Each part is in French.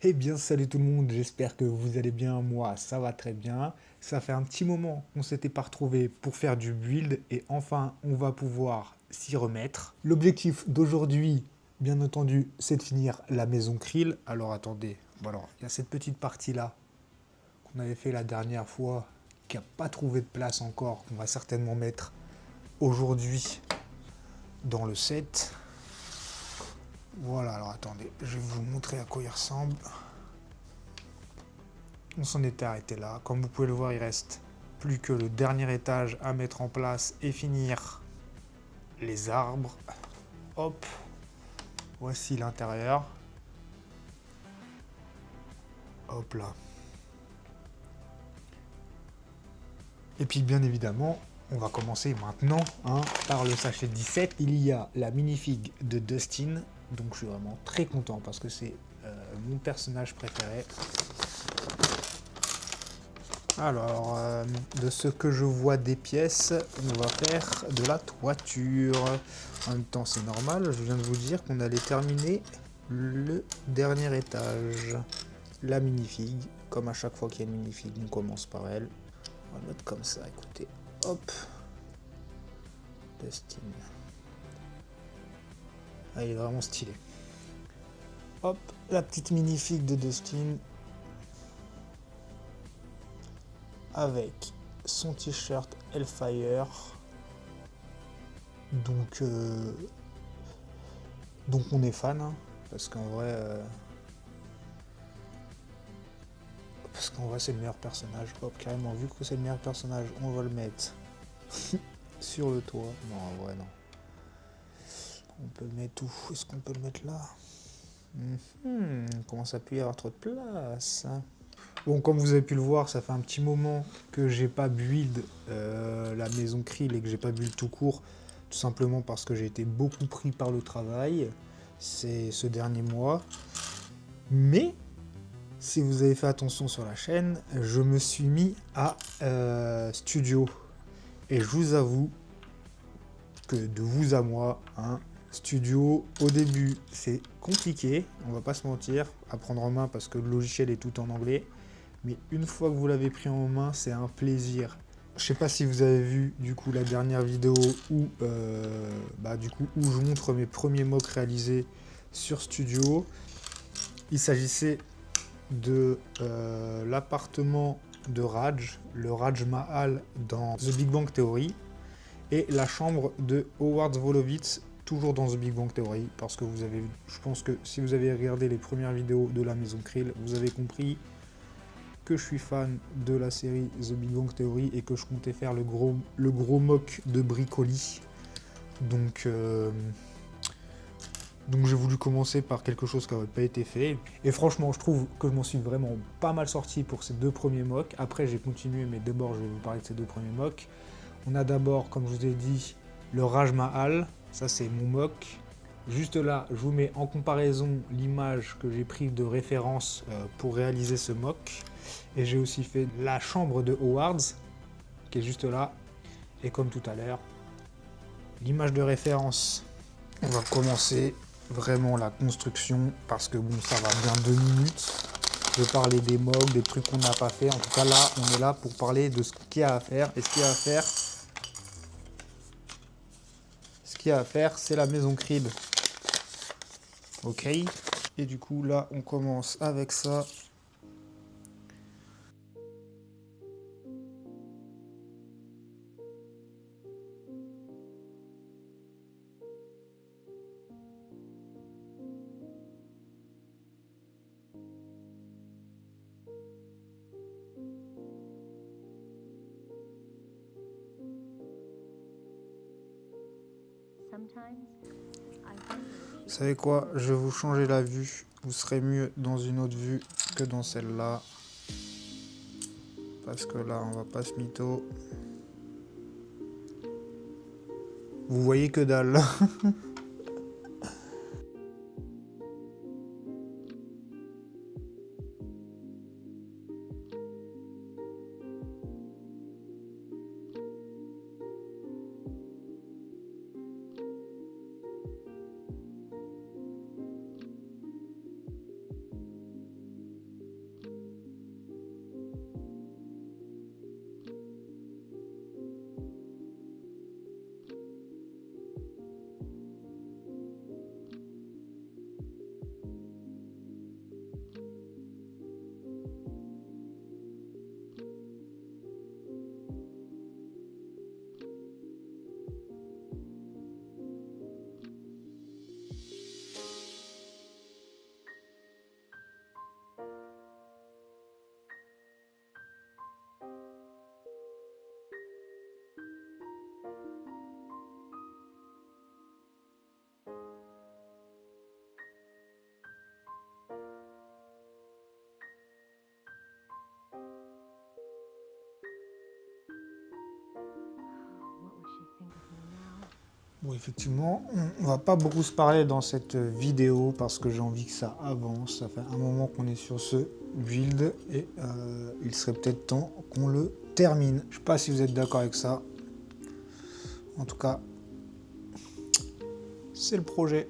Eh bien, salut tout le monde, j'espère que vous allez bien. Moi, ça va très bien. Ça fait un petit moment qu'on s'était pas retrouvé pour faire du build et enfin, on va pouvoir s'y remettre. L'objectif d'aujourd'hui, bien entendu, c'est de finir la maison Krill. Alors attendez, bon alors, il y a cette petite partie-là qu'on avait fait la dernière fois qui n'a pas trouvé de place encore, qu'on va certainement mettre aujourd'hui dans le set. Voilà, alors attendez, je vais vous montrer à quoi il ressemble. On s'en était arrêté là. Comme vous pouvez le voir, il reste plus que le dernier étage à mettre en place et finir les arbres. Hop, voici l'intérieur. Hop là. Et puis bien évidemment, on va commencer maintenant par le sachet 17. Il y a la minifig de Dustin. Donc je suis vraiment très content parce que c'est mon personnage préféré. Alors, de ce que je vois des pièces, on va faire de la toiture. En même temps, c'est normal, je viens de vous dire qu'on allait terminer le dernier étage. La minifig, comme à chaque fois qu'il y a une minifig, on commence par elle. On va le mettre comme ça, écoutez. Hop. Dustin. Ah, il est vraiment stylé. Hop, la petite minifig de Dustin. Avec son t-shirt Hellfire. Donc on est fan, hein, parce qu'en vrai, c'est le meilleur personnage. Hop, carrément, vu que c'est le meilleur personnage, on va le mettre sur le toit. Non, en vrai, non. On peut le mettre où? Est-ce qu'on peut le mettre là? Commence à plus y avoir trop de place. Bon, comme vous avez pu le voir, ça fait un petit moment que j'ai pas build la maison Krill et que j'ai pas build tout court, tout simplement parce que j'ai été beaucoup pris par le travail ce dernier mois. Mais si vous avez fait attention sur la chaîne, je me suis mis à studio. Et je vous avoue que de vous à moi, studio, au début, c'est compliqué, on va pas se mentir, à prendre en main parce que le logiciel est tout en anglais. Mais une fois que vous l'avez pris en main, c'est un plaisir. Je sais pas si vous avez vu du coup la dernière vidéo où, où je montre mes premiers mocks réalisés sur Studio. Il s'agissait de l'appartement de Raj, le Raj Mahal dans The Big Bang Theory, et la chambre de Howard Wolowitz, toujours dans The Big Bang Theory, parce que vous avez, je pense que si vous avez regardé les premières vidéos de la maison Krill, vous avez compris que je suis fan de la série The Big Bang Theory et que je comptais faire le gros mock de Bricoli. Donc j'ai voulu commencer par quelque chose qui n'avait pas été fait. Et franchement, je trouve que je m'en suis vraiment pas mal sorti pour ces deux premiers mocks. Après, j'ai continué, mais d'abord, je vais vous parler de ces deux premiers mocks. On a d'abord, comme je vous ai dit, le Raj Mahal. Ça, c'est mon mock. Juste là, je vous mets en comparaison l'image que j'ai prise de référence pour réaliser ce mock. Et j'ai aussi fait la chambre de Howard, qui est juste là. Et comme tout à l'heure, l'image de référence. On va commencer vraiment la construction parce que bon, ça va bien 2 minutes. Je vais parler des mocks, des trucs qu'on n'a pas fait. En tout cas là, on est là pour parler de ce qu'il y a à faire. Et ce qu'il y a à faire, c'est la maison Krill. Ok. Et du coup là, on commence avec ça. Vous savez quoi? Je vais vous changer la vue. Vous serez mieux dans une autre vue que dans celle-là. Parce que là, on va pas se mytho. Vous voyez que dalle. Bon, effectivement, on va pas beaucoup se parler dans cette vidéo parce que j'ai envie que ça avance. Ça fait un moment qu'on est sur ce build et il serait peut-être temps qu'on le termine. Je sais pas si vous êtes d'accord avec ça. En tout cas, c'est le projet.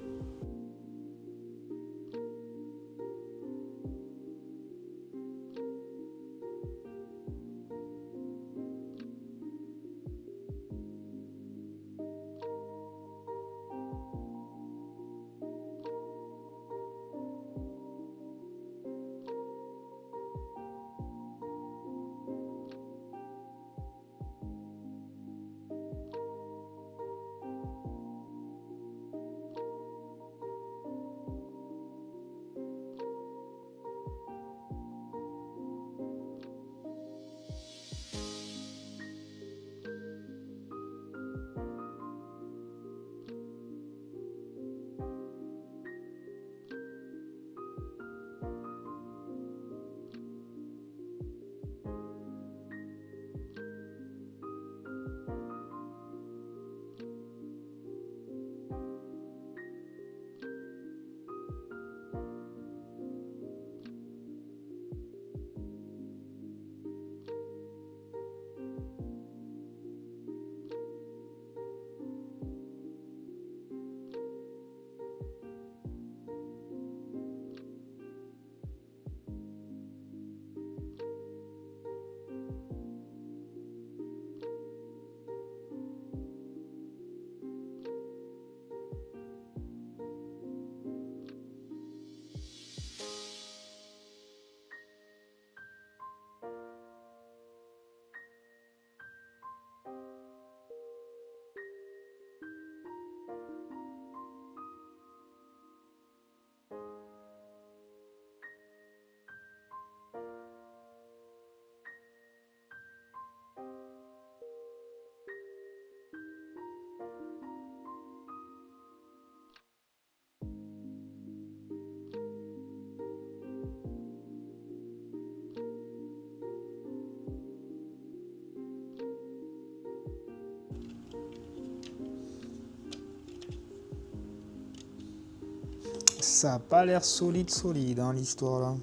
Ça a pas l'air solide, hein, l'histoire là.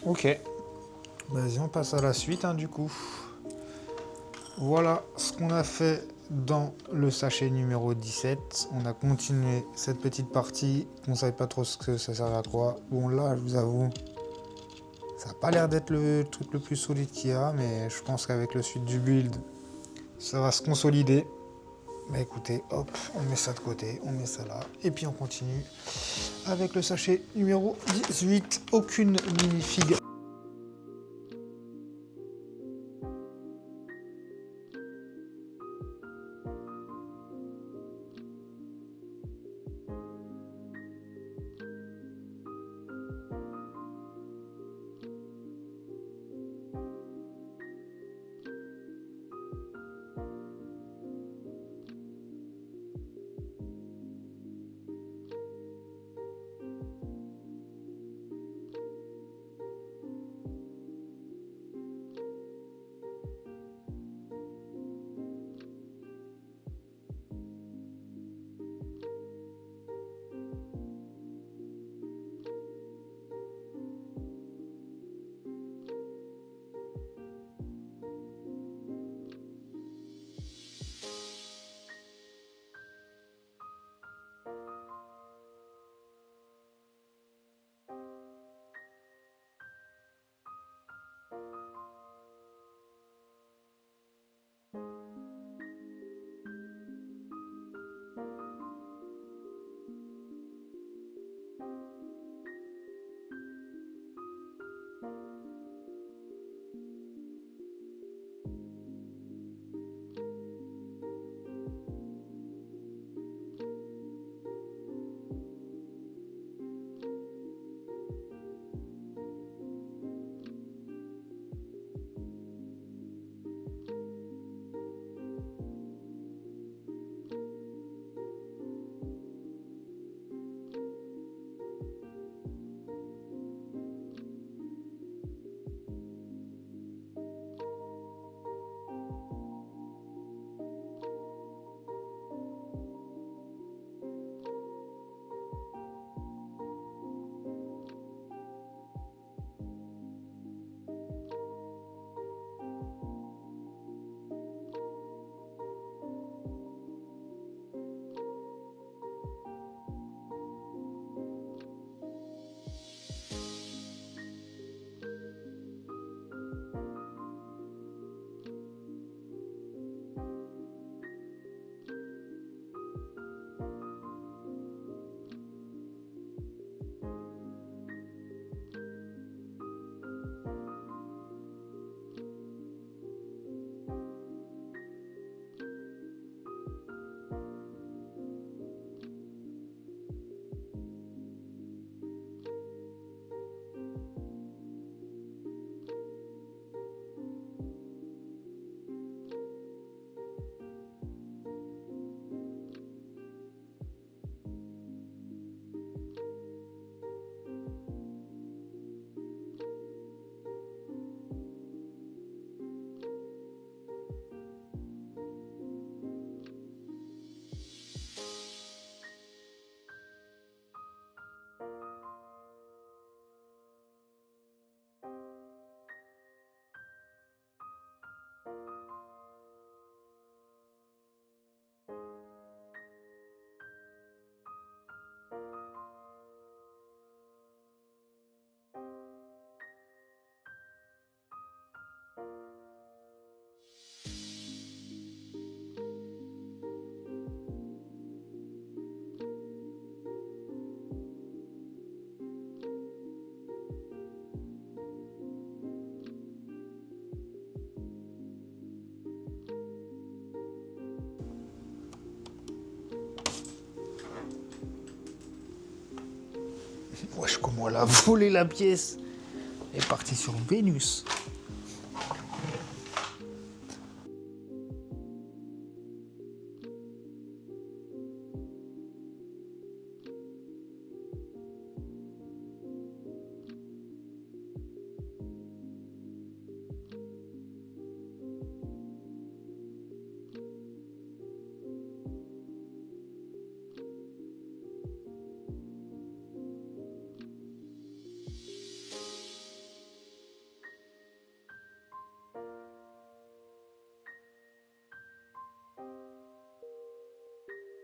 Ok. Vas-y, on passe à la suite, hein, du coup. Voilà ce qu'on a fait dans le sachet numéro 17. On a continué cette petite partie. On ne savait pas trop ce que ça servait à quoi. Bon, là, je vous avoue, ça n'a pas l'air d'être le truc le plus solide qu'il y a, mais je pense qu'avec le suite du build, ça va se consolider. Bah écoutez, hop, on met ça de côté, on met ça là, et puis on continue avec le sachet numéro 18. Aucune minifig. Wesh, comment elle a volé la pièce. Elle est partie sur Vénus.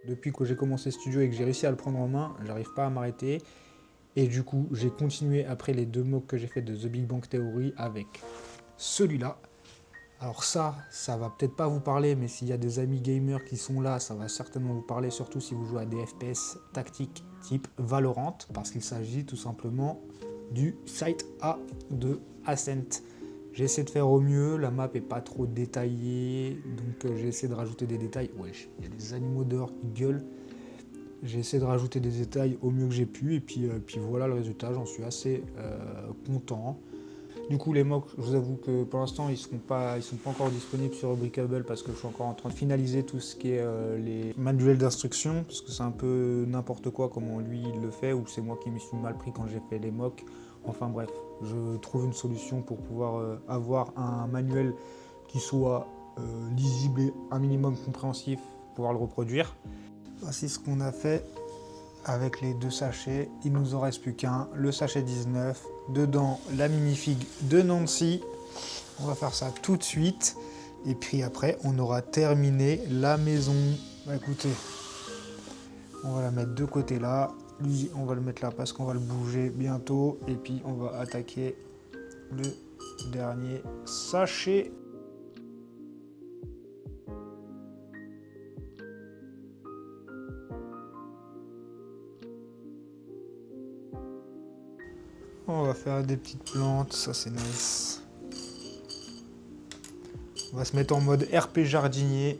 Depuis que j'ai commencé Studio et que j'ai réussi à le prendre en main, j'arrive pas à m'arrêter. Et du coup, j'ai continué après les 2 mocks que j'ai fait de The Big Bang Theory avec celui-là. Alors ça va peut-être pas vous parler, mais s'il y a des amis gamers qui sont là, ça va certainement vous parler, surtout si vous jouez à des FPS tactiques type Valorant, parce qu'il s'agit tout simplement du Site A de Ascent. J'ai essayé de faire au mieux, la map est pas trop détaillée, donc j'ai essayé de rajouter des détails. Wesh, il y a des animaux dehors qui gueulent. J'ai essayé de rajouter des détails au mieux que j'ai pu, et puis voilà le résultat, j'en suis assez content. Du coup, les mocks, je vous avoue que pour l'instant, ils sont pas encore disponibles sur Brickable parce que je suis encore en train de finaliser tout ce qui est les manuels d'instruction, parce que c'est un peu n'importe quoi comment lui il le fait, ou c'est moi qui me suis mal pris quand j'ai fait les mocks. Enfin bref, je trouve une solution pour pouvoir avoir un manuel qui soit lisible et un minimum compréhensif pour pouvoir le reproduire. Voici ce qu'on a fait avec les 2 sachets. Il nous en reste plus qu'un, le sachet 19. Dedans, la minifig de Nancy. On va faire ça tout de suite. Et puis après, on aura terminé la maison. Bah écoutez, on va la mettre de côté là. Lui, on va le mettre là parce qu'on va le bouger bientôt. Et puis, on va attaquer le dernier sachet. On va faire des petites plantes, ça c'est nice. On va se mettre en mode RP jardinier.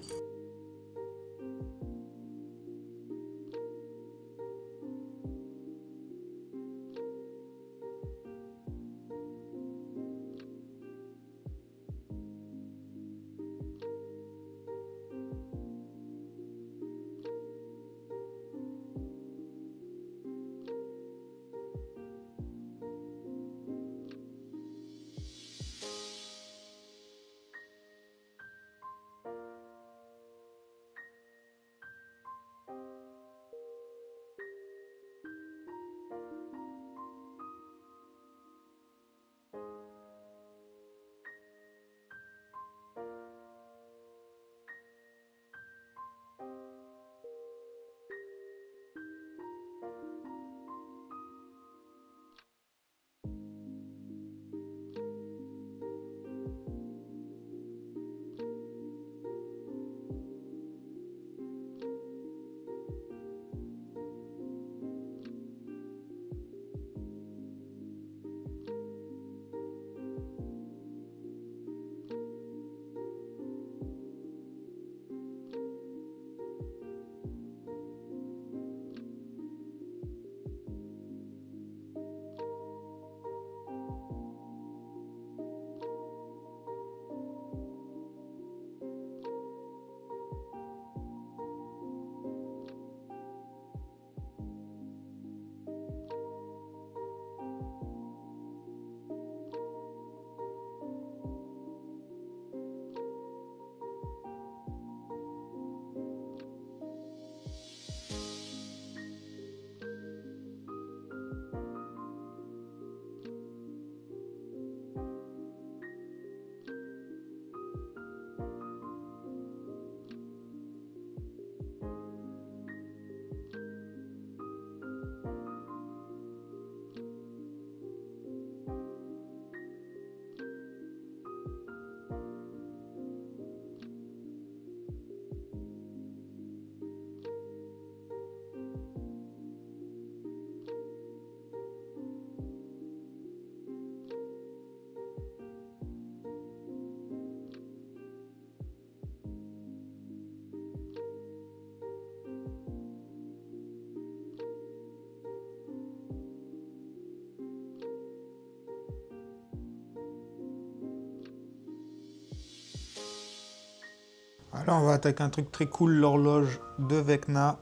Alors on va attaquer un truc très cool, l'horloge de Vecna.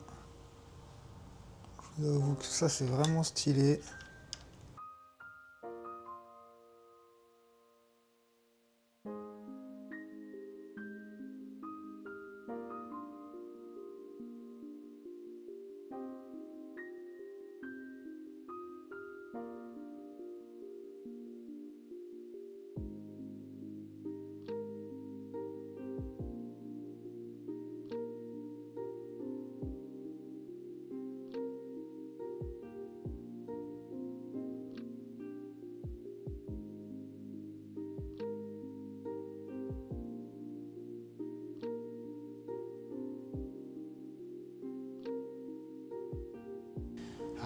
Je vous avoue que ça c'est vraiment stylé.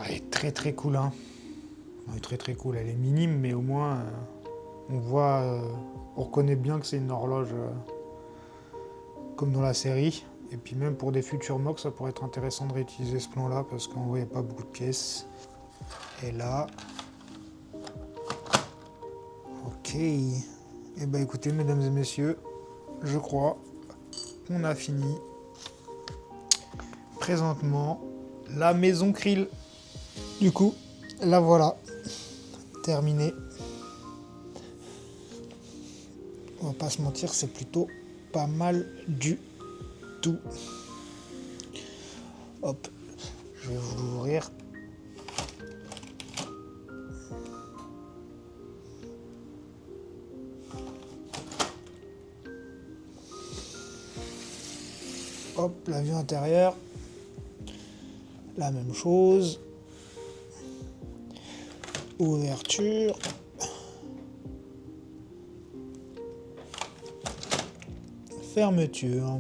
Ah, elle est très très cool, hein. Elle est très très cool. Elle est minime, mais au moins on voit, on reconnaît bien que c'est une horloge comme dans la série. Et puis même pour des futurs mocks, ça pourrait être intéressant de réutiliser ce plan-là parce qu'on voyait pas beaucoup de pièces. Et là, ok. Et ben écoutez, mesdames et messieurs, je crois qu'on a fini. Présentement, la maison Krill. Du coup, la voilà, terminée. On va pas se mentir, c'est plutôt pas mal du tout. Hop, je vais vous l'ouvrir. Hop, la vue intérieure. La même chose. Ouverture. Fermeture.